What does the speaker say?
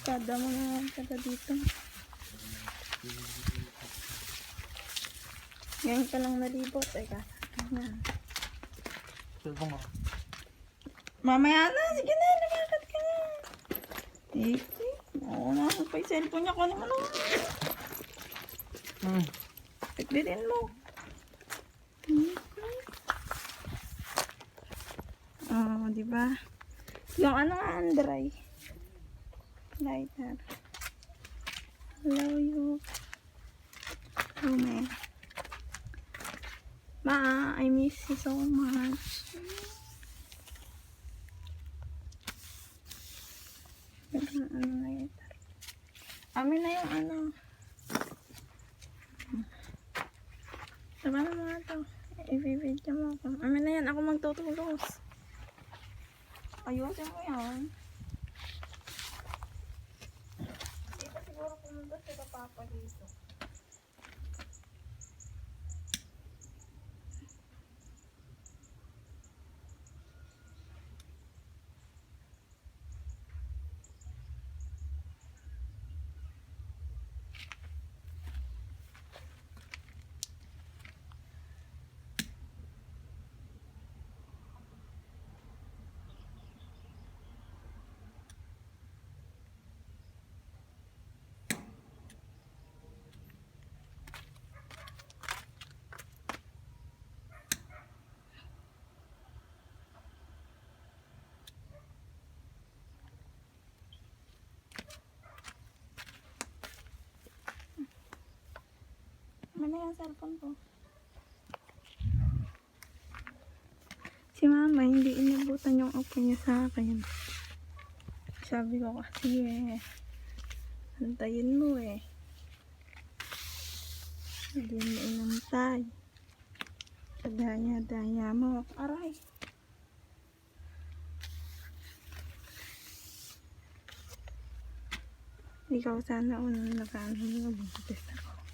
Kada mo naman kada dito. Ngayon ka lang nalibot. Teka. Ayan. Silbo nga. Mamaya na. Sige na. Lumakad ka na. Oo na. Pa yung cellphone niya. Kunin mo na. Pitbitin mo. Oo, diba? Yung ano nga, Andray. Lighter. Hello, you. Oh, man. Ma, I miss you so much. Ano, lighter. Amin na yung ano. Diba na mga ito? I-video mo ako. Amin na yan. Ako magtutulos. Ayusin mo yan. Hindi pa siguro pumunta sila papa dito. Ano yung cellphone ko? Si mama hindi inabutan yung opo niya sa akin. Sabi ko kasi antayin mo hindi mo inantay. Daya mo. Aray. Ikaw sana unang nakaano mo. Buntis ako.